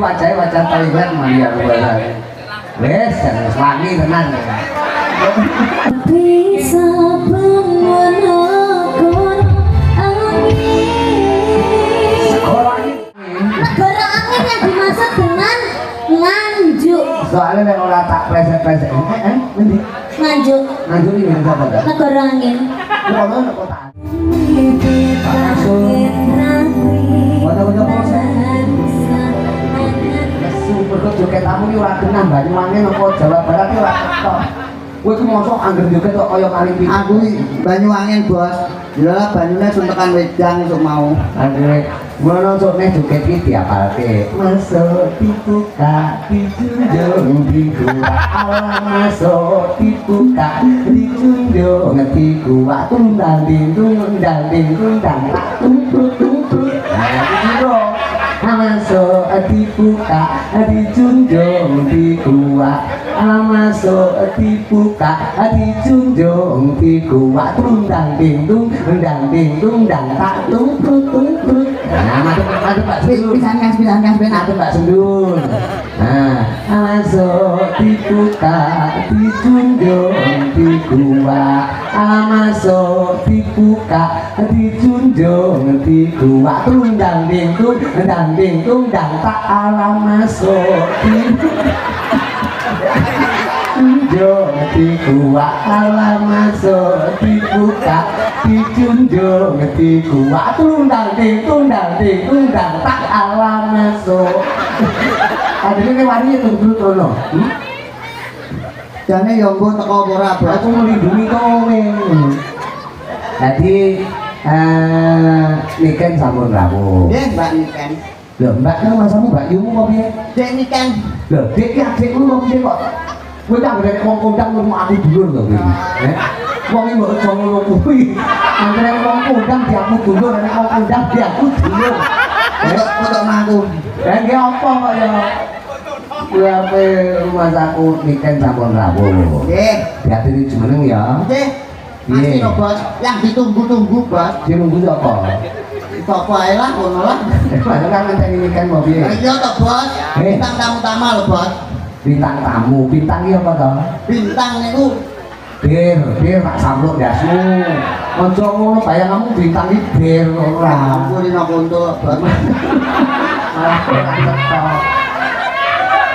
wajahnya wajah Thailand Maria Ruwala. Wes jangan wangi tenan. Bisa menakon angin. Sekolah ini. Negara angin yang dimaksud dengan Nganjuk. Soalnya nek ora tak plesek-plesek. Endi? Nganjuk. Nganjuk iki ngene apa enggak? Negara angin. Kono nek kota. Super kok joget kamu iki ora kenang Banyuwangi napa Jawa Barat iki ora ketok. Kowe iki mosok angger joget kok kaya kali iki. Aku Banyuwangi, Bos. Jelas banyune suntekan wedang sok mau. Angger ngono sok nek joget iki diapalke. Masuk dibuka dijunjung dibuka ala masuk dibuka dijunjung dibuka tundang dindung tak tumprut. Nah, iki lho. Masuk dibuka dijunjung dikuat masuk dibuka dijunjung dikuat tundang dindung dan tak tumprut. Nah masuk Pak Sendun pisan aku Pak Sendun. Nah masuk dibuka dijunjung dikuat masuk dibuka dijunjung dikuat tundang dindung dan tak alam masuk dijunjung dikuat alam masuk dibuka dijunjung dikuat tundang dindung dan tak alam masuk. Adene wani tunggu trono. Jane yo mbok teko ora, Bos. Aku melindungi kowe. Jadi niken sampun rawuh. Nggih, Mbak Niken. Lho, Mbak kan masamu Mbak Yumu kok piye? Dek Niken. Lho, Dik ki adikmu kok piye kok? Kowe tak ngene wong kondang ngono aku dulur to kowe. Wong iki mbok aja ngono kuwi. Anggere wong kondang diaku dulur, nek wong kondang diaku dulur. Foto aku. Lah nggih apa kok ya? Kuwi ape rumah saku niken sampun rawuh. Nggih. Diaturi jumeneng ya. Nggih. Masih no, Bos. Yang ditunggu-tunggu, Bos. Dinunggu sapa? Apa ae lah ngono lah. Padahal kan ngenteni niken mau piye? Iya toh, Bos. Bintang tamu utama lho, Bos. Bintang tamu, bintang iki apa to? Bintang niku Bir tak sampluk dasmu. Aja ngono bayanganmu bintang iki bir ora. aku dina konto, Bos. Malah tak cetok.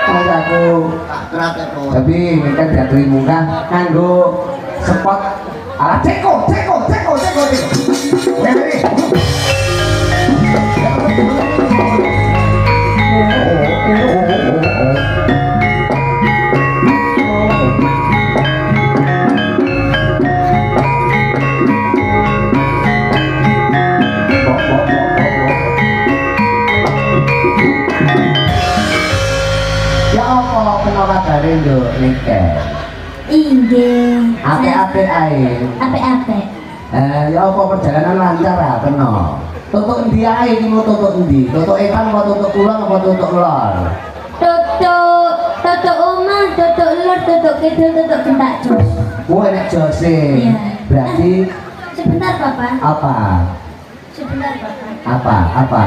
Mas aku Tak kerat ya, Bos. tapi ini kan diaturi munggah nganggo spot ala ceko. Ini. Ya apa kenapa kabare nduk niken? Inggih. Ape-ape ae. Ape-ape. Ya apa perjalanan lancar ya kena. Tutuk endi ae iki mau tutuk endi? Tutuk ekan apa tutuk kulon apa tutuk lor? Tutuk omah, tutuk lor, tutuk kidul, tutuk kentak jos. Oh enek jose. Iya. Berarti Sebentar, Papa. apa? Sebentar, Papa. Apa?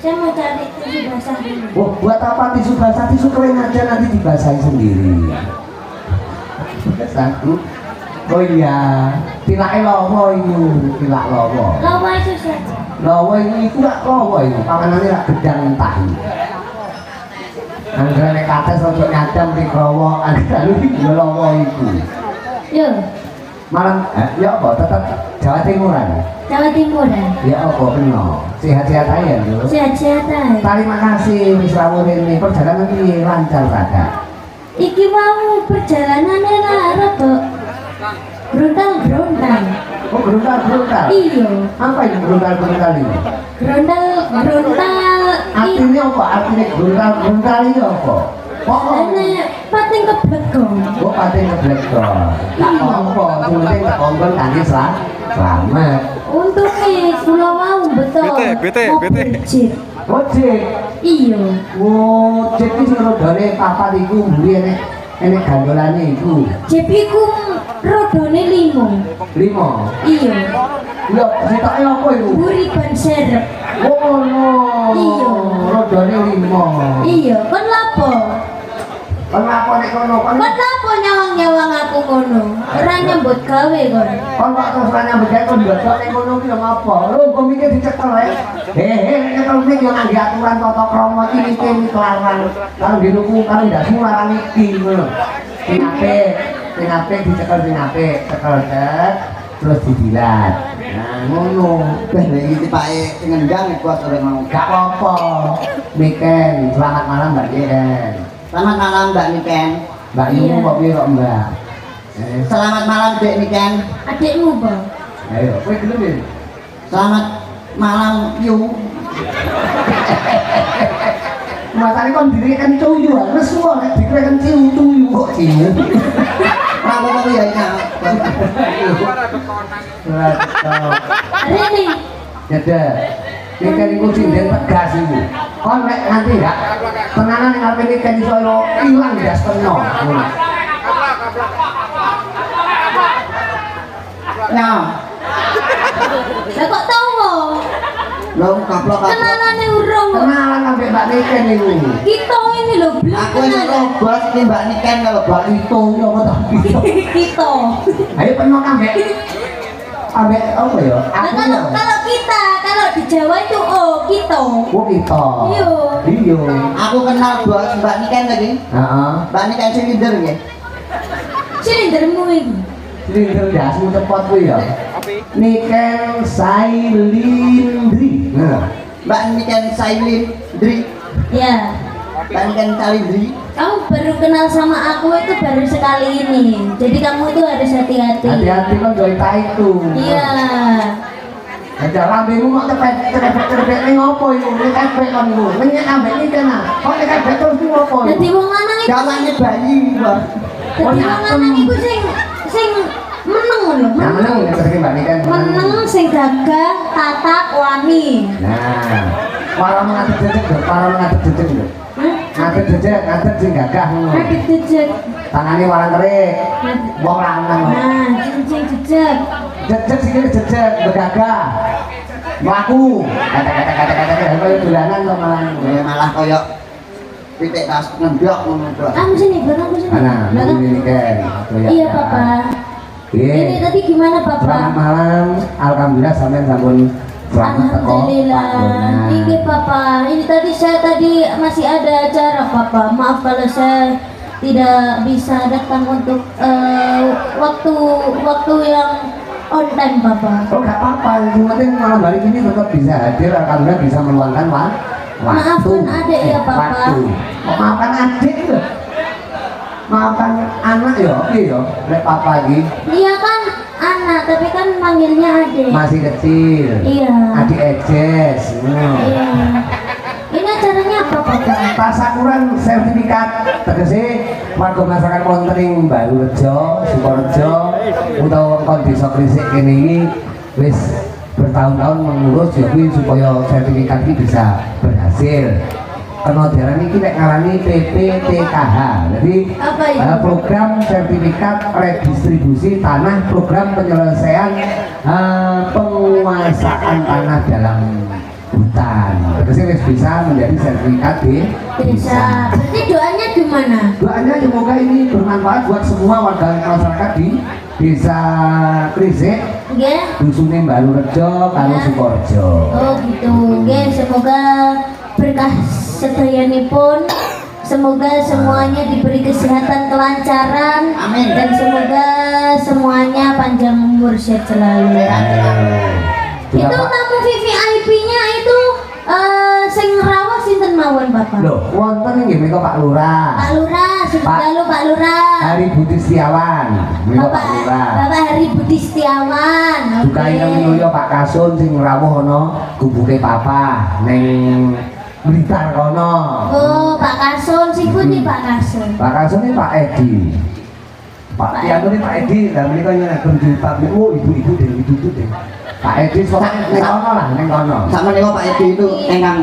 Saya mau cari tisu basah dulu. Oh, buat apa tisu basah? Tisu kering aja nanti dibasahi sendiri. Satu. Oh iya, tilake lawa iku, tilak lawa. Lawa itu saja. Lawa iku gak lawa iku, panganane rak gedang entah. Anggere nek kates ojo nyadam rikrawa, anggere iki lawa iku. Yo, Malam ya apa tetap Jawa Timuran. Jawa Timuran. Ya apa kena. Sehat-sehat aja lho. Sehat-sehat aja. Terima kasih wis rawuh rene. Perjalanan iki lancar saja. Iki mau perjalanannya rada Beruntal. Oh, beruntal. Iya. Apa ini beruntal ini? Beruntal. Artinya apa? Artinya beruntal ini apa? Ini pating keblekong. Oh, pating keblekong. Tak apa, cuma tak kompon kanthi selamat. Untungnya kula mau betul. Bete. Jip. Ojek. Iya. Oh, jip iki sing rodane papat iku mburi enek gandolane iku. Jip iku rodone 5. 5. Iya. Ya, sitoke apa iku? Buri ban serep. Oh, no. Iya. modalnya 5. Iya, kon lapo? Kenapa nek kono? Kon lapo nyawang-nyawang aku ngono? Ora nyambut gawe kon. Kon kok terus nanya begini kon ndodok ning kono ki yo ngapa? Lho kok mikir dicekel ae. Hehe, nyekel mik yo ngangge aturan tata krama iki iki kelawan. Karo dinuku karo ndasmu larang iki ngono. Sing apik dicekel sing apik, cekel tek terus didilat. Nah, ngono. Beh, iki tipake ngendang kuat ora mau. Gak apa-apa. Miken, selamat malam Mbak Yen. Selamat malam Mbak Niken. Mbak Yu kok piye kok Mbak? Selamat malam Dek Niken. Adikmu, Bang. Ayo, kowe gelem ya? Selamat malam Yu. Matane kon dirikan cuyu, wis kok nek dirikan cuyu kok ciu. Apa ya ini? Rene. Dada. Niken iku sinden tegas iku. Kon nek nganti gak tenanan ning arepe niken iso ilang gas teno. Nah, Lah kok tahu? lo kaplok. Kenalane urung. Kenalan ambek Mbak Niken iku. Kita ini lho belum Aku wis kenal. bos iki Mbak Niken kalau Mbak itu yo apa ta? Kita. Ayo peno ambek ambek apa ya? Nah, Aku kalau ya. kalau kita, kalau di Jawa itu oh kita. Oh kita. Iya. Iya. aku kenal bos Mbak Niken lagi. Heeh. Mbak Niken silinder nggih. Silindermu iki. Silinder dasmu cepot kuwi ya. Niken Sailindri. Nah. Mbak Niken Sailindri. Ya. Mbak Niken Sailindri. Kamu baru kenal sama aku itu baru sekali ini. Jadi kamu itu harus hati-hati. Hati-hati kan join tai itu. Iya. Aja lambemu kok cepet ning opo iku? Nek cepet kon iku. Menyek ambek iki kena. Kok nek cepet terus iku opo? Jadi wong lanang itu Jamannya bayi, Bos. Jadi wong lanang iku sing meneng lho. Nah, meneng nek terus Mbak Niken. Meneng sing gagah, tatak, wani. Nah, para mengatur jejak lho, para mengatur jejak lho. Ngatur jejak, ngatur sing gagah ngono. Adit jejak. Tangane warang terik. Wong lanang. Nah, cincin jejak. Jejak sing jejak begagah. Mlaku. Kata-kata kaya dolanan to malah. Malah koyok pitik tas ngendok ngono, Bos. Kamu sini, belakang sini. Mana? Belakang. Ini Niken. Iya, Papa. Ini tadi gimana, Papa? Selamat malam. Alhamdulillah sampean sampun selamat teko. Alhamdulillah. Ini Papa. Ini tadi saya masih ada acara, Papa. Maaf kalau saya tidak bisa datang untuk waktu yang on time, Papa. Oh gak apa-apa, yang penting malam hari ini tetap bisa hadir, alhamdulillah bisa meluangkan waktu. Maafkan adik ya, Papa. Waktu. Oh, maafkan adik loh. Maafkan anak ya, oke ya, lek papa lagi Iya kan anak, tapi kan manggilnya adik. masih kecil. Iya. Adik ejes. Iya. Ini acaranya apa, Papa? Tasakuran sertifikat tegese warga masyarakat Montering Barurejo, Sukorejo utawa kon desa Krisik kene iki wis bertahun-tahun mengurus jadi supaya sertifikat ini bisa berhasil. Kena diarani iki nek ngarani PPTKH. Jadi Apa itu? program sertifikat redistribusi tanah, program penyelesaian penguasaan tanah dalam hutan. Terus wis bisa menjadi sertifikat di Bisa. Berarti doanya gimana? Doanya semoga ini bermanfaat buat semua warga masyarakat di Desa Krisik, Nggih. Dusun Barurejo, karo Ya. Sukorejo. Oh gitu. Nggih, semoga berkah sedayanipun. Semoga semuanya diberi kesehatan, kelancaran. Amin. Dan semoga semuanya panjang umur sehat selalu. Juga Itu Pak. tamu VVIP-nya itu sing rawuh sinten mawon, Bapak? Loh, wonten nggih menika Pak Lurah. Pak Lurah, Pak. lalu Pak Lurah. Hari Budi Setiawan. Menika Pak Bapak, Lurah. Bapak Hari Budi Setiawan. Juga yang menuju Pak Kasun sing rawuh ana gubuke papa ning Blitar kono. Oh, Pak Kasun, sing pundi Pak Kasun? Pak Kasun ini Pak Edi. Pak yang ini Pak Edi, dan menika nyenaken di pabrik ibu-ibu deh, ibu-ibu deh. Pak Edi sok ning kono lah, ning kono. Sama nih Pak Edi itu engkang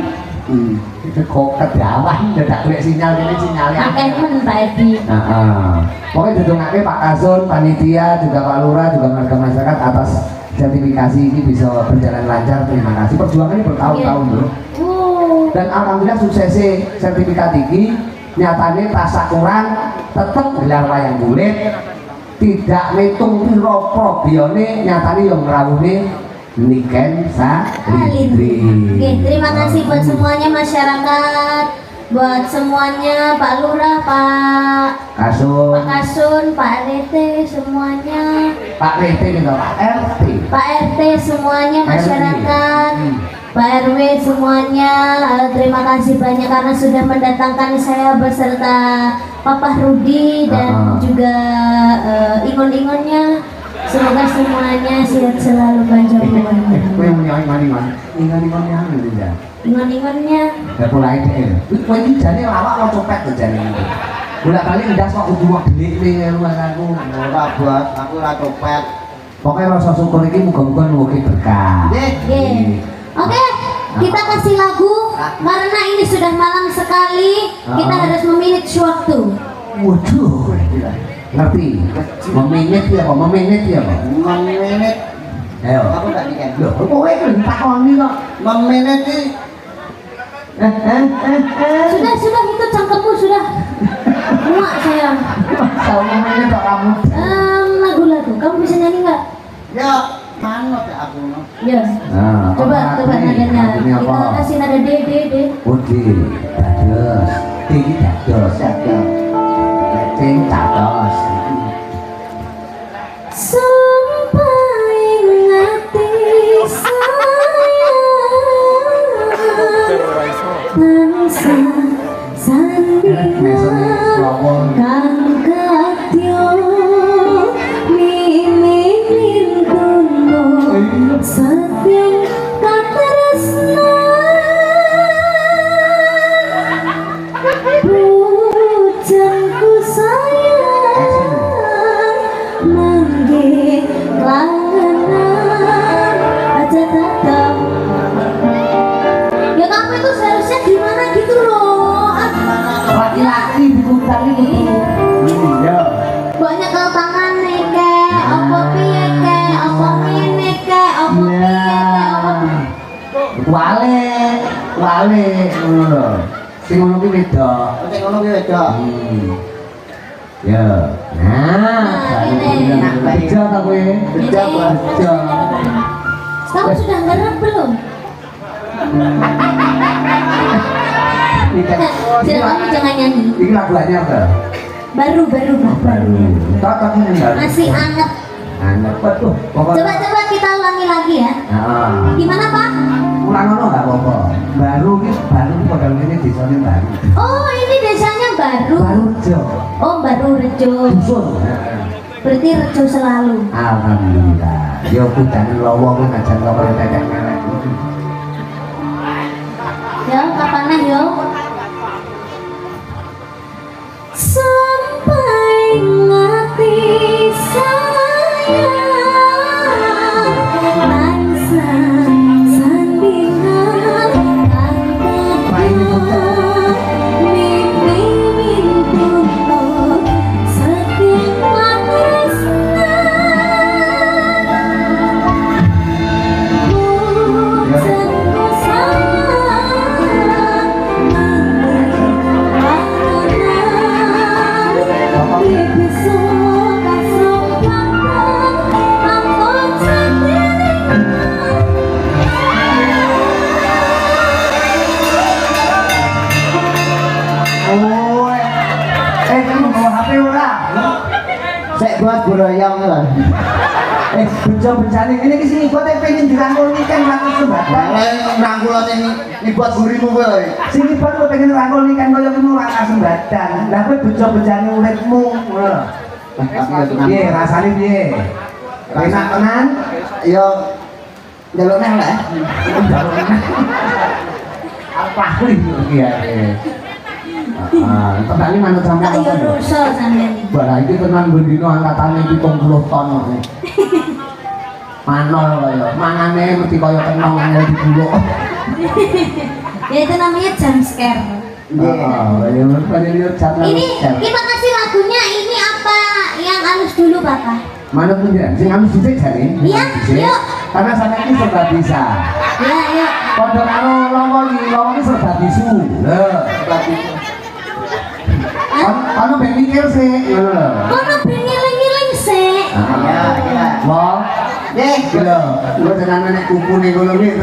Itu kok kedawan dadak golek sinyal ini sinyalnya. Akeh men Pak Edi. Heeh. Pokoknya didongake Pak Kasun, panitia, juga Pak Lurah, juga warga masyarakat atas sertifikasi ini bisa berjalan lancar. Terima kasih. Perjuangan ini bertahun-tahun, Bro. Dan alhamdulillah suksesnya sertifikat iki nyatane rasa kurang tetep gelar wayang kulit tidak ngitung piro probione nyatane yang ngrawuhne Niken Salindri. Oke, terima kasih buat semuanya masyarakat, buat semuanya Pak Lurah, Pak Kasun, Pak RT semuanya, Pak RT gitu, Pak RT, Pak RT semuanya masyarakat, Pak RW semuanya. Terima kasih banyak karena sudah mendatangkan saya beserta Papa Rudi dan juga ingon-ingonnya. Semoga semuanya sehat selalu panjang umur. Kowe punya ingon-ingonnya ya. Ingon-ingonnya. Ya mulai deh. Kowe iki jane lawak lo copet to jane. Bolak-balik ndas kok kudu mau delik ning rumah aku. Ora bos, aku ora copet. Pokoknya rasa syukur iki muga-muga nuwuhi berkah. Nggih. Oke, kita kasih lagu karena ini sudah malam sekali. Kita harus meminit waktu. Waduh. Ngerti? Meminit ya apa? Meminit ya apa? Memenit. Ayo. Aku gak niken. Loh, kowe kan takoni kok. Memenit iki Sudah itu cangkemmu sudah. Muak saya. Tahu meminit kok kamu. Lagu-lagu, kamu bisa nyanyi nggak? ya manut ya aku no. Ya. Nah, Coba nadanya. Ini Kita apa? kasih nada D. Udi, dados. Tinggi dados. Ting dados. Sampai ngati saya sandingan kang katyo mimiling kuno satyang katresna pujanku sayang mangge langenan aja datang. Ya kamu itu seharusnya gimana gitu loh. Laki-laki diputar itu. Iya. Banyak tangan nih kek, apa piye kek, apa ngene kek, apa piye kek, apa Wale ngono lho. Sing ngono kuwi beda. Sing ngono ki wedok. Ya. Nah, ini. beja ta kowe? Beja, beja. Kamu sudah ngerem belum? Tidak, kamu jangan nyanyi. Ini lagu anyar ta? Baru. Cocok ini enggak? Masih anget. Anak betul. Coba kita ulangi lagi ya. Heeh. Gimana Pak? Ulang ngono enggak apa-apa. Baru padahal ini desane baru. Oh ini desanya baru. Baru Jo. Oh baru Rejo. Dusun. Berarti Rejo selalu. Alhamdulillah. Yo kudane lowo kuwi ajan kok tetek ngelek. Ya kapanah yo. Sampai ngati sayang langsung sandingan antara mimpi mimpiku setiap matresna pujanku sayang Kamu bawa HP ora? Sek buat buroyong lho. Bejo bencane ini ke sini buat pengen dirangkul nih kan rangkul sembatan. Nangkul ini buat gurimu kowe. Sini buat lo pengen rangkul nih kan koyo kamu rangkul sembatan. Lah kowe bejo bencane uripmu. Piye rasane piye? Enak tenan? Yo njaluk neh lah. Apa kuwi ya? Petani manut sampean. tak yo rusak sampean. Bara iki tenan bendino angkatane 70 ton kok. Manol kaya, mangane mesti kaya kenong angel dibuluk. Ya itu namanya jump scare. Ini kita kasih lagunya ini apa yang halus dulu Bapak? Manut penjiran, sing halus dhisik jane. Iya, yuk. Karena sampean iki serba bisa. Ya, yuk. Padha karo lawa iki serba bisu. Ono ben mikir sih, ngono lho. Kono ben ngiling-ngiling sih. Iya, iya. Wah, lho, lu tenan nek kupune ngono iki,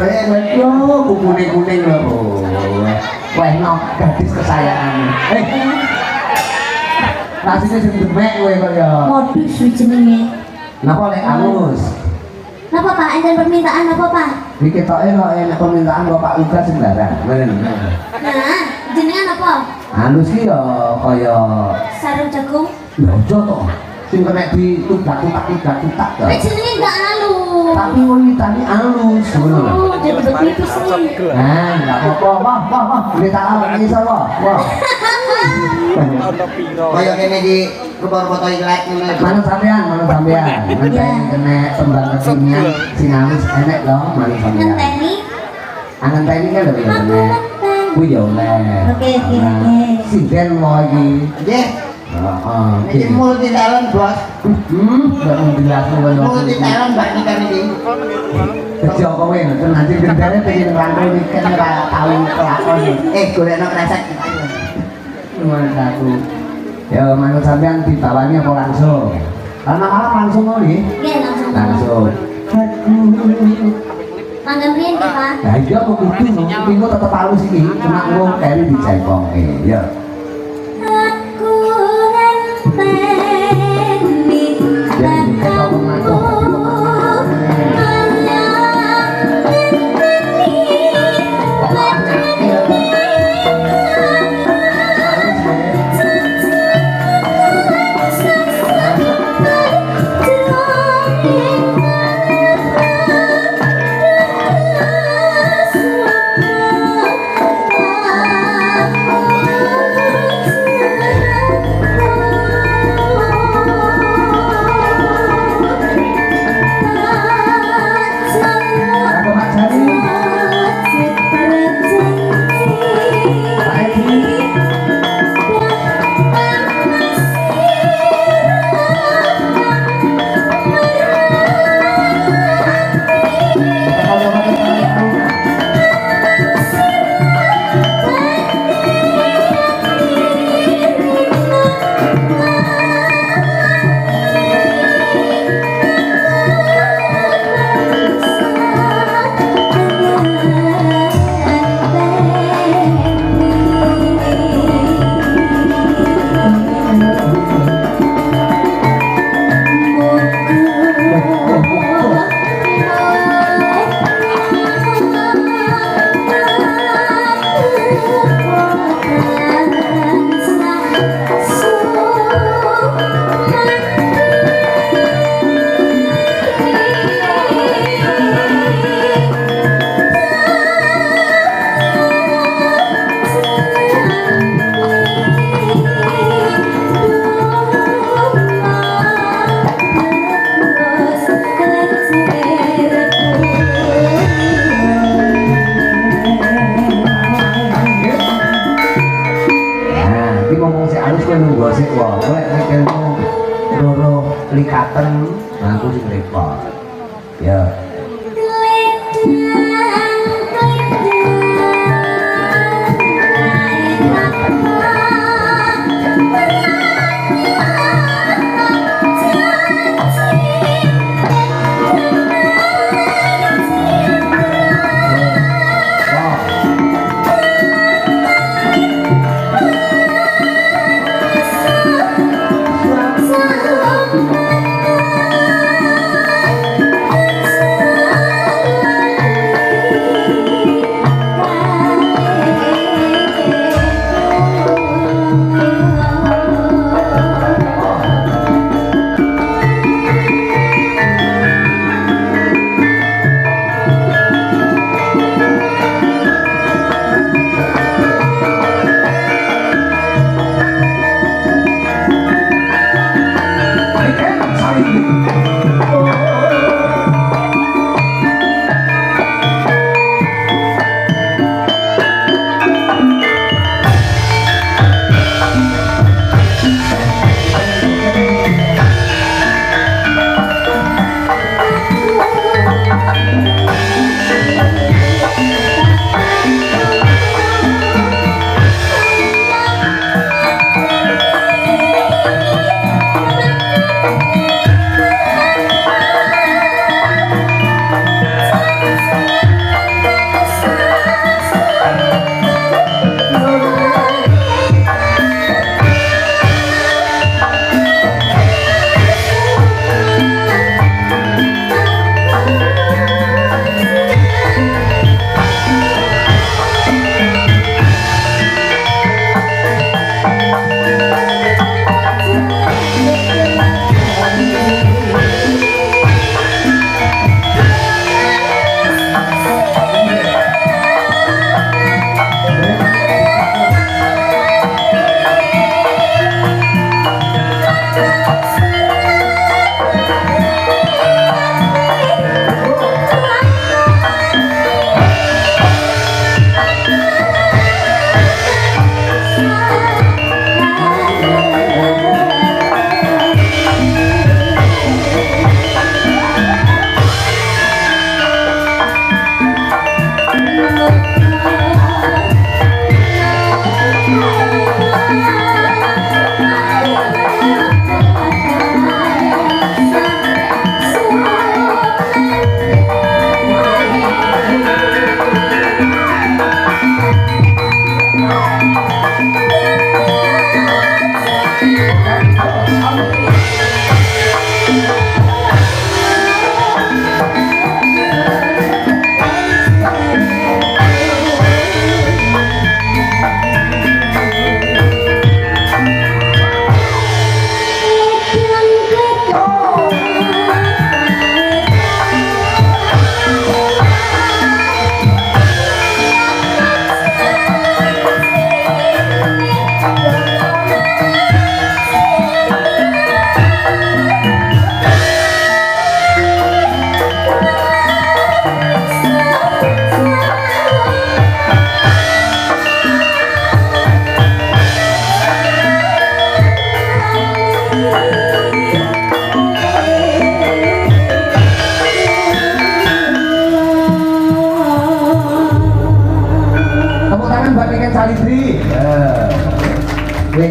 waduh, kupune kuning lho. Wah, no, gadis kesayangan. Rasine sing demek kowe kok ya. Modus jenenge. Napa lek alus? Napa Pak? Enten permintaan apa Pak? Iki ketoke kok enak permintaan Bapak Uga sembarang. Nah, jenengan apa? Halus ki ya kaya Sarung jagung. ya aja to. Sing kena ditutak-tutak to. Nek jenenge enggak halus. Tapi wanitane halus ngono lho. Oh, jadi begitu sih. Nah, enggak apa-apa. Wah, boleh tak alami iso wah. Wah. Kaya kene di foto iklan ngono. Mana sampean? Nanti kena tembang kesinian sing halus enek lho, mana sampean. Ngenteni. Ngenteni kan lho ya. Aku ngenteni. Kuwi ya oleh. Oke. Sinden mau iki. Nggih. Heeh. Iki multi talent, Bos. Enggak mau dilakukan kaya. Multi talent Mbak Nikan iki. Kerja kowe ngoten nanti gendane pengen rangkul iki kan ora tau kelakon. Golekno kresek. Nuwun aku. Ya manut sampean dibawani apa langsung? Karena malah langsung kali. Nggih, langsung. Langsung. Mangga mrien nggih Pak. Lah iya kok kudu minggu tetep halus iki, cuma ngomong keri dicengkongke. Ya. Aku ngenteni dan aku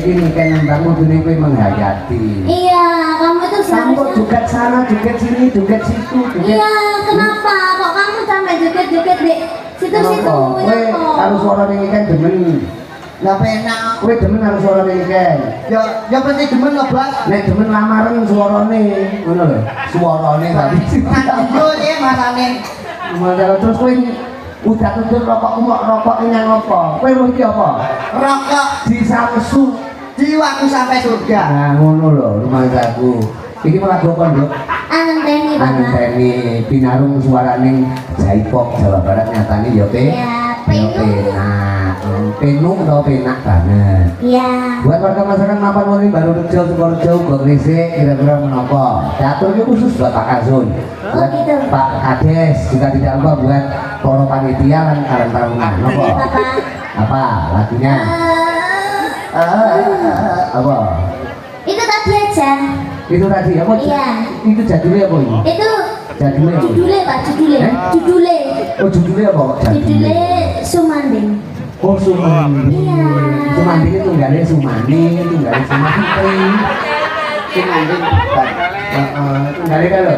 ini kan nembang kudune kowe menghayati. Iya, kamu itu Kamu kok seharusnya. joget sana, joget sini, joget situ, joget. Iya, kenapa? Kok kamu sampai joget-joget di situ-situ? Kowe Ya kok? harus suara ini kan demen. Lah penak. Kowe demen harus suara ini kan. Ya pasti demen lah, Bos. Nek demen lamaran suarane, ngono lho. Suarane tadi. Yo ya masane. Masalah terus kowe udah tuntut rokok rokok ini apa? Kowe mau iki apa? Rokok Di Samsu. jiwaku sampai surga. Nah, ngono lho rumah aku. Iki malah gopon, Nduk. Anteni, Anu Bapak. teni pinarung suarane Jaipop Jawa Barat nyatane ya pe. Ya, Ya penak. Penung atau penak banget. Iya. Buat warga masyarakat Mapan Wali baru Rejo, Sukorejo, Uga Gresik kira-kira menapa? Teater itu khusus buat Pak Kasun, buat gitu. Pak Kades, juga tidak lupa buat para panitia dan Karang Taruna. Napa? Iya, Bapak. Apa lagunya? Apa? Itu tadi aja. Itu tadi apa? Iya. Itu jadulnya apa ini? Itu Jadulnya apa? judulnya, Pak, judulnya. Eh? Judulnya. Oh judulnya apa kok jadulnya? Judulnya Sumanding. Oh Sumandi. Iya. Sumandi itu tunggalnya Sumani, tunggalnya Sumantri. Sumanding. Tunggalnya kan lho.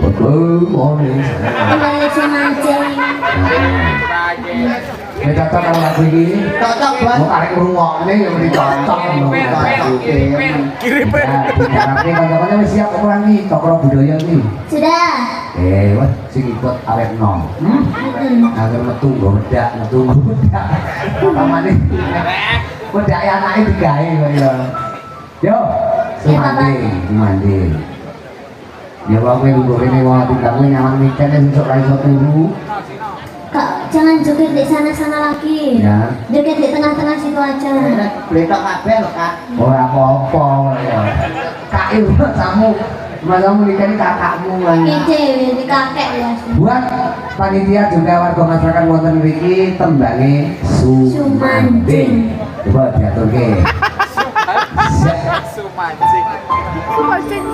Betul, morning. Kembali Sumancing. Ya cocok kalau lagu ini. Cocok, Bos. Mau karek ngrungokne ya mesti cocok ngono. Ya, diharapke kanca-kanca wis siap ukuran iki, cokro budaya iki. Sudah. Wah, sing ikut awet nom. Agar metu godak, metu godak. Pamane. Godak anake digawe kok ya. Yo, Sumandi. Ya wae lungguh kene wae tinggalmu nyaman mikene sesuk ra iso turu. Kak, jangan joget di sana-sana lagi. Ya. Joget di tengah-tengah situ aja. Bletok kabeh lho, Kak. Ora apa-apa ya. Kak ibu kamu masamu nikah kakakmu kan. Ide, di kakek ya. Buat panitia juga warga masyarakat wonten mriki tembange Sumanding. Coba diaturke. Sumancing. Sumancing.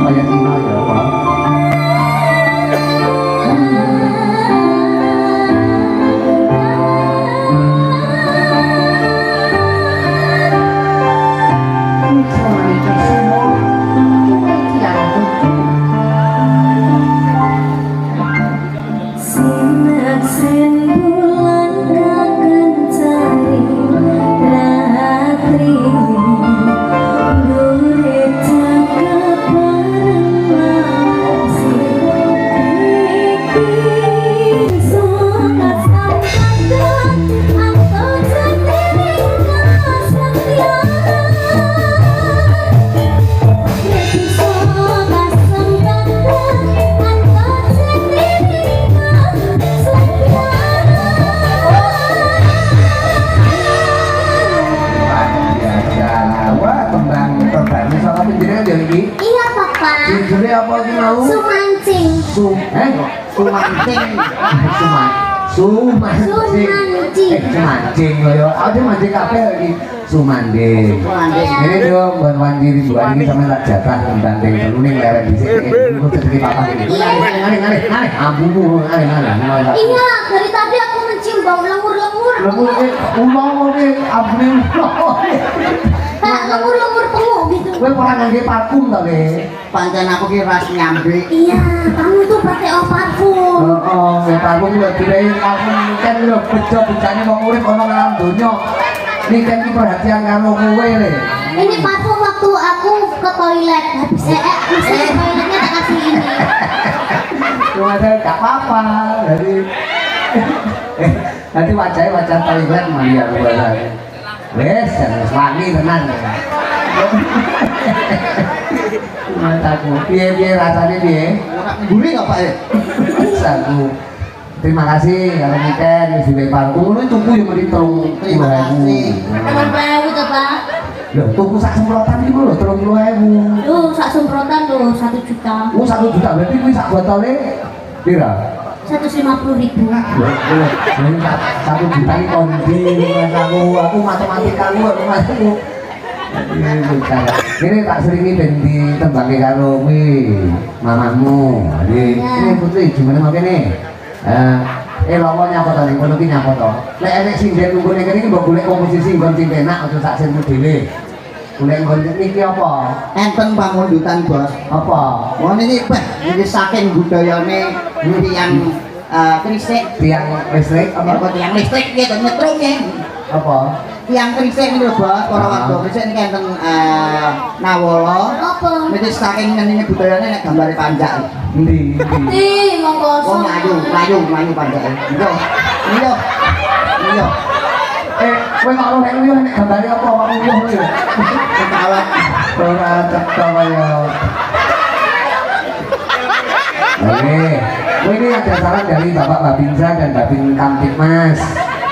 Kaya Cina ya apa? Sinaksin bulan kangen cari ratri Durit cakap bareng bikin sokat sangkatan Aku sendiri kesetiaan Bikin sokat sangkatan Aku sendiri Wah, kembang terbaru sama pinggirnya dia ini. Iya papa Judulnya apa ini mau? Sumancing Sumancing. Sumancing. Sumancing loh ya. Ada mancing kafe lagi. Sumanding. Sumanding. Ini dong buat wanji ribuan ini sama tak jatah tentang teluning lewat di sini. Itu sedikit papa ini. Ngalih. Ampumu, ngalih. Iya dari tadi aku mencium bau lemur-lemur Umang ini ampuni. kayak lemur-lemur pengu gitu Gue pernah ngangge parfum tadi. Pancen aku ki ras nyambi. iya kamu tuh pakai parfum Ya parfum lho direhi parfum kan lho bejo-bejane wong urip ana nang donya. Ini kan iki perhatian karo kowe le. ini parfum waktu aku ke toilet habis mesin toiletnya tak kasih ini Cuma ada gak apa-apa. Jadi nanti wajahnya wajah toilet Maria Rubala. Wes, jangan wangi tenan. Mataku, piye rasanya piye? Ora mburi kok, Pak. Saku. Terima kasih kalau Niken wis duwe parfum ngono tuku yo mesti 30.000. Terima kasih. teman pewu tuh pak Lho, tuku sak semprotan iki lho 30.000. tuh sak semprotan tuh 1 juta Oh 1 juta berarti kuwi sak botole pira? 150.000 Ini 1 juta ini kondi aku matematika aku ini tak seringi bendi tembangi karo kuwi mamamu. Jadi ini putri gimana makanya lawan nyapa to ning kono ki nyapa to. Lek enek sinden nunggu ning kene iki mbok golek komposisi nggon sing penak aja sak sirmu dhewe. Golek nggon niki apa? Enten pamundutan bos. Apa? Wong ini iki saking budayane tiyang kristik, Tiang listrik apa? apa tiyang listrik gitu nyetrumnya. Apa? Tiyang kristik niku bos, para warga kristik niki enten Nawala. Apa? Niki saking ngene budayane nek gambare panjak. Endi? Monggo. Wong mlayu panjake. Iya. Iya. Kowe kok ora nguyuh nek gambare apa kok nguyuh kowe? Kawat. Ora cekak kaya. Oke, ini ada saran dari Bapak Babinsa dan Babin Kamtipmas.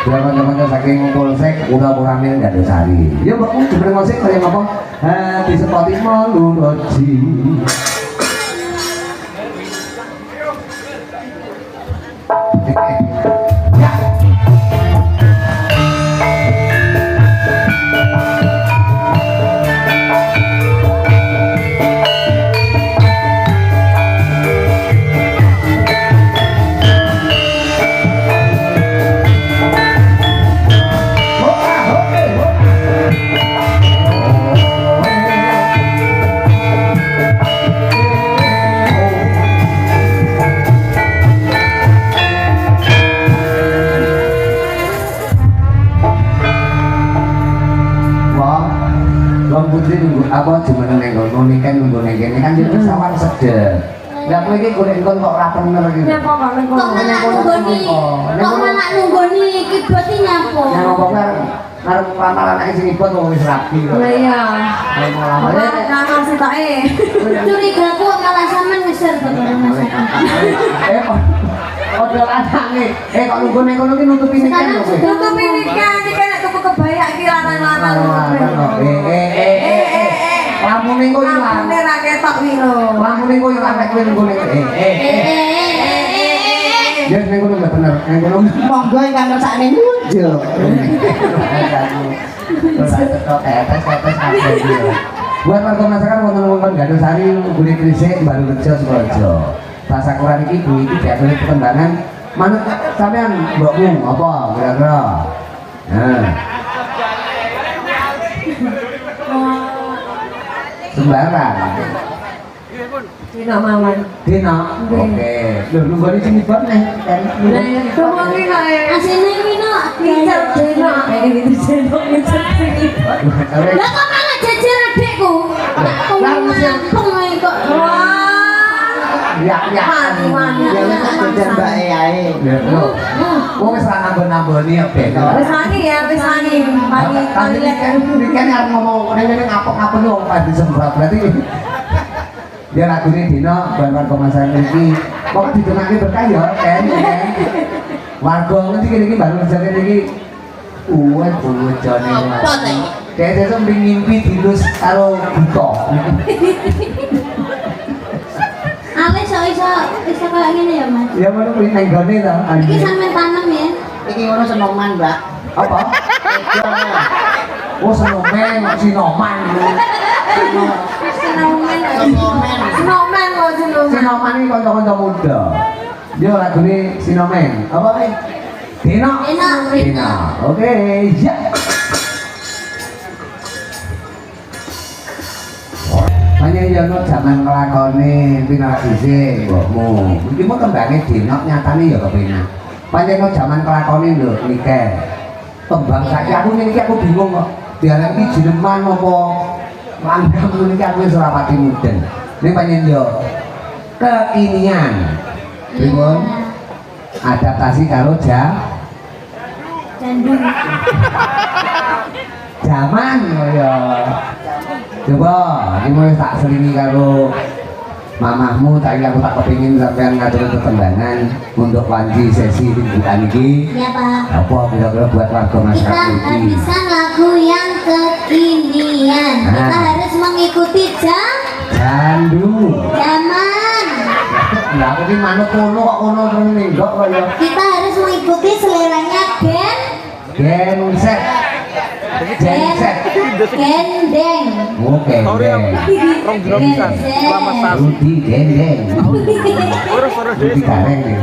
Teman-teman saking Polsek Uramil Gandosari. Ya Mbakmu jebule musik kaya apa? Hati sepati meluroji. Ya. Putri nunggu apa gimana nengok kan nunggu nengok kan jadi sawang sedih. Lah kowe iki golek engkon kok ora bener iki. Kok malah nunggoni iki berarti nyapo. Yang apa arep lamar anake sing ibot wong wis rapi kok. Lah iya. Ayo lamar. Nang sitoke. Curigaku malah sampean ngeser to karo masakan. Ojo anake. Kok nunggu ning kono ki nutupi nikan lho kowe. Tutupi nikan iki nek tuku kebaya iki lanang-lanang. Lampu ning kono ilang. Nek ra ketok iki lho. Lampu ning kono ilang nek kowe nunggu ning. Ya ning kono enggak bener. Ning kono Monggo ingkang kersane muncul. Buat warga masyarakat wonten-wonten Gandosari Guri Krisik Baru Rejo Sukorejo. Bahasa Quran iki Bu iki diatur perkembangan manut sampean mbokmu apa kira-kira? Nah. Sembarang. Dina mawon. Dina. Oke. Lho nunggone sing ibot nih. Lah ya kemongki kae. Asine kuwi no dicat dina. Iki sendok dicat sing ibot. Lah kok malah jejer adekku. Tak lampung kok. Wah. Ya. Ya wis jajan Mbak ae. Lho. Wong wis ra nambah-namboni ya ben. Wis wangi ya, wis wangi. Wangi toilet. Kan arep ngomong ngene ngapok-ngapok wong padi semprot berarti dia lagune dina warga masyarakat iki kok didengarke berkah ya kan warga ngerti iki baru kerjane iki bojone kayak sesuk ngimpi dilus karo buta Iso kayak gini ya Mas. ya mana kuwi nang gone ta Iki sampean tanam ya. Iki ngono senoman, Mbak. apa oh senomen sinoman Snowman kok snowman. sinoman iki kanca-kanca muda yo lagune sinomen apa kuwi Dina. Oke, ya. Hanya ya no zaman kelakone pinar dhisik mbokmu. Iki mau tembange Dina nyatane ya kepenak. Panjen no zaman kelakone lho nikah. Tembang saiki aku niki aku bingung kok. Diarani iki jeneman apa langgam niki aku wis ora pati mudeng. Ning panjen yo kekinian. Pripun? Adaptasi karo Jandung. zaman ya coba ini mau tak selingi karo mamahmu tadi aku tak kepingin sampean ngatur perkembangan untuk wanci sesi liburan ini Ya Pak. apa kira-kira buat warga Kita masyarakat ini habisan lagu yang kekinian. Kita harus mengikuti jandu zaman. lah aku ini manut kono kok kono terus ninggok kok ya Kita harus mengikuti seleranya genset Genset. Gendeng. Oh, gendeng. Rong dino pisan. Selamat tas. Rudi gendeng. Terus Rudi gareng nih.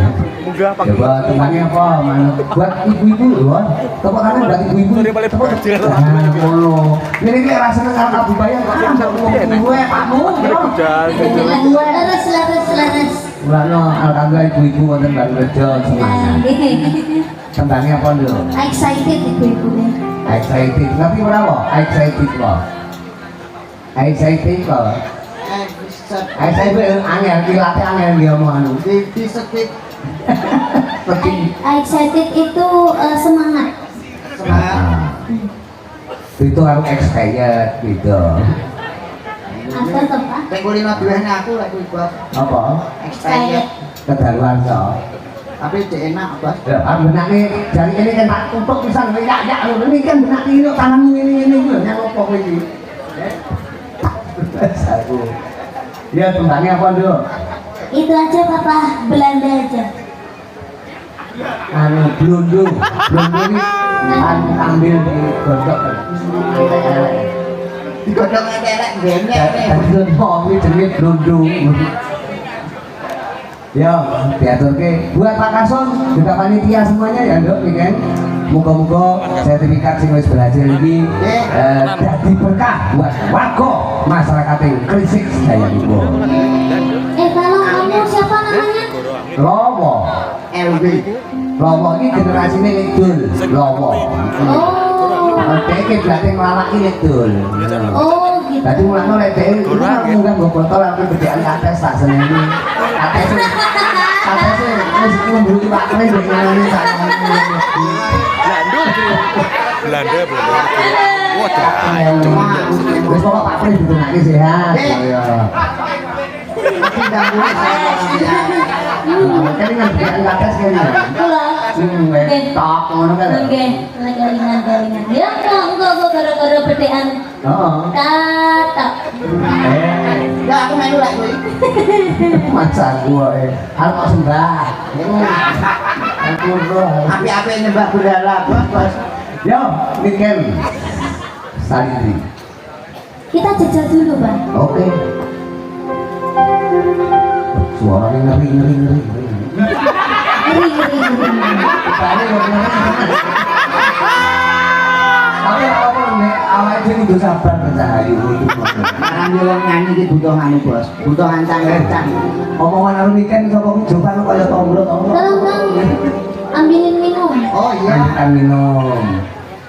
munggah pagi. Coba temannya apa? Mana? Buat ibu-ibu loh. Tepuk tangan buat ibu-ibu. Sore paling belajar. Nah, ngono. Ini kayak rasanya kalau Abu Bayang kok gue pakmu. Leres. Mulane alhamdulillah ibu-ibu wonten Barurejo semangat. Tembangnya apa lho? Excited ibu-ibunya. Excited. Ngerti berapa? Excited kok. Excited kok. Excited angel, kilate angel dia mau anu. Di sekit Excited itu semangat. semangat. Itu harus excited gitu. Apa tuh Pak? Tengkulino duwene aku lek kuwi bos. Apa? Excited. Kedaluan so. Tapi cek enak bos. Ya, benake jari ini kan tak tutup pisan ya lho. Ini kan benak ini tanganmu ini lho yang opo kowe iki. Aku. Ya tembangnya apa dulu? Itu aja Papa, Belanda aja. Anu blundung ini ambil di gondok. Digodhong elek ngene. Tadi mau jenenge blundung. Ya, diaturke buat Pak Kason, juga panitia semuanya ya, Nduk, kan? Muga-muga sertifikat sing wis belajar iki dadi berkah buat warga masyarakat Krisik Sedayaibo. Kalau kamu siapa namanya? Lowo. LB. Lowo iki generasine Lidul. Lowo. Oh, Dek berarti ngelawaki Lidul. oh gitu. Tadi mulane lek dek munggah nggo botol aku bedhekan kates tak seneni. Kates wis ngemburu Pak Kene ndek ngene sak. Belanda. Waduh. Wis pokok Pak Kene ditunake sehat. Ya. Tidak boleh saya. Kan kan bedhekan kates kene. Pulang. Tok ngono kan. Oke, galingan. Ya enggak gara-gara pedean. Heeh. Kata. Ya aku main lek kuwi. Maca gua harus kok sembah. Aku roh. Api-api nyembah berhala bos. Yo, weekend. Saliri. Kita jajal dulu, Bang. Oke. Suaranya ngeri. Ngeri. Tadi tapi apa nih awal itu kudu sabar bercahayu Sekarang yo wong nyanyi iki butuh anu bos. Butuh ancang-ancang. omongan anu weekend sapa jopan kaya tombro. Tolong, ambilin minum. Oh iya. Kan minum.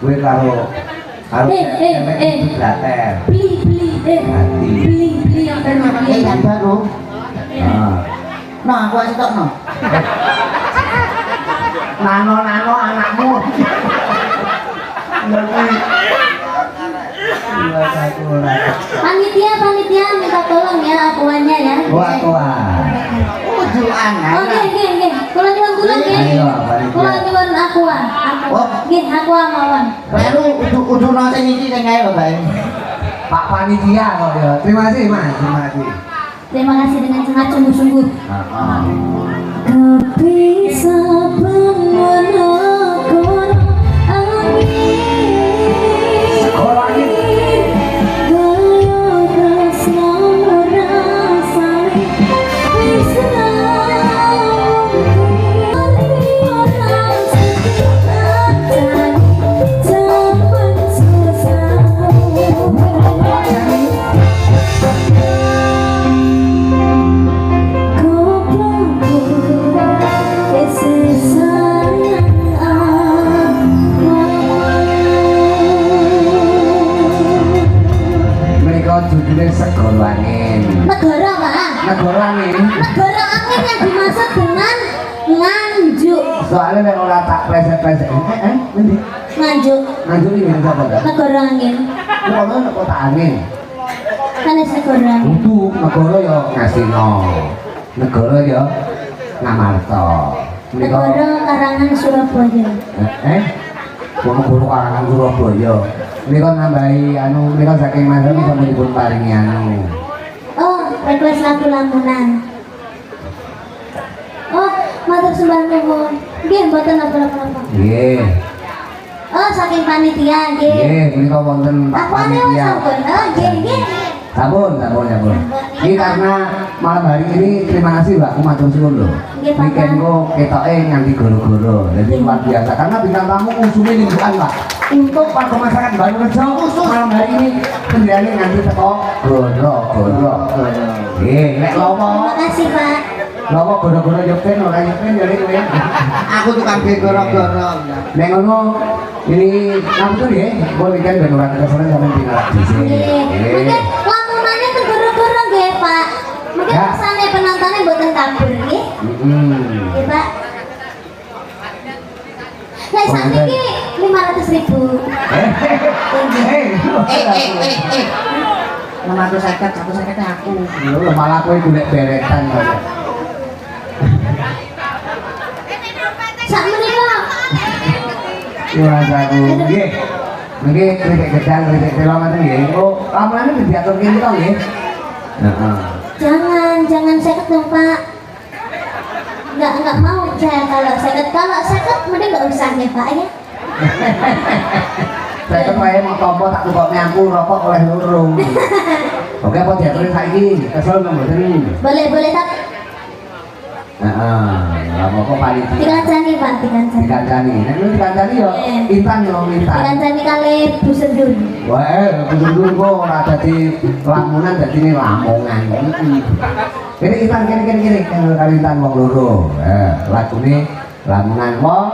Gue karo blater. Beli yang baru. Yang baru. Nah. Nah, aku kasih tok no. Nano anakmu. Panitia minta tolong ya akuannya ya. Tua. Ujuan Oke. Kula nyuwun ya. Ayo, panitia. Kula nyuwun aqua. Nggih, aqua mawon. Baru ujuno sing iki sing ae lho, Pak. Pak panitia kok ya. Terima kasih, Mas. Terima kasih. Terima kasih dengan sangat sungguh-sungguh. Heeh. Bisa mengenalkan Sekolah ini. Judulnya Segoro Angin. Negara Pak. Negara Angin. Negara angin yang dimaksud dengan Nganjuk. Soalnya nek ora tak pleset-pleset. Endi? Nganjuk. Nganjuk iki ngene apa enggak? Negara angin. Ono nek kota angin. Kan negara. Kudu negara ya Ngasino. Negara ya Ngamarta. Negara Karangan Surabaya. Kono Karangan Surabaya. Menika nambahi anu menika saking mandor bisa dipun paringi anu. Oh, request lagu lamunan. Oh, matur sembah nuwun. Nggih, mboten apa-apa. Nggih. Oh, saking panitia nggih. Nggih, menika wonten Pak Aku ane wis Panitia. sampun. Oh, nggih nggih. Sampun. Ini karena malam hari ini terima kasih Mbak, aku matur suwun lho. Nggih, Pak. Weekend kok ketoke nganti goro-goro. Jadi luar biasa karena bintang tamu usulnya lingkungan Pak. Untuk warga masyarakat Banyurejo khusus malam hari ini kendali nganti teko goro-goro. Nggih, nek lomo Terima kasih, Pak. lomo goro-goro yoken ora yoken jadi kowe. Aku tukang gegorok-gorok. Nek ngono ini ngapunten nggih, kok weekend ben ora kesana sampeyan tinggal di sini. Nggih. Mungkin lamunane tegoro-goro nggih, Pak. Mungkin Ya. kesane penontonnya mboten kabur nggih. Nggih, Pak. Lah sakniki 500.000. Nama aku sakit aku. Lho malah kowe golek beretan kok. Sak menika. Yo aku. Nggih. Nggih kripik gedang, kripik telo ngoten nggih. Oh, lamunane diaturke niku nggih. Heeh. Jangan seket dong, Pak. Enggak mau saya kalau seket mending enggak usah ya, Pak ya. Saya kepae mau tompo tak tukokne aku rokok oleh loro. Oke, apa diaturin saiki? Kesel nang mboten? Boleh tak Heeh. Lah apa panitia? dikancani, Pak, dikancani. Dikancani. Nek lu dikancani yo Intan yo Intan. Dikancani kali Bu Sendun. Wah, kudu kok ora dadi lamunan dadine lamongan. Kene Intan kene kali Intan wong loro. Lagune lamunan wong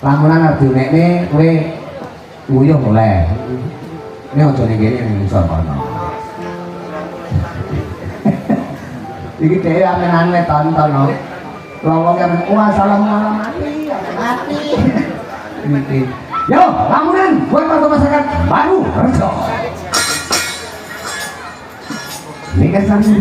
lamunan arep diunekne kowe nguyuh oleh. Ini aja ning kene ning isor kono. Iki dhewe amenane tonton no. Lawang yang wassalamualaikum mati. Niki. Yo, lamunan buat warga masyarakat Banyurejo. Ini kan sampai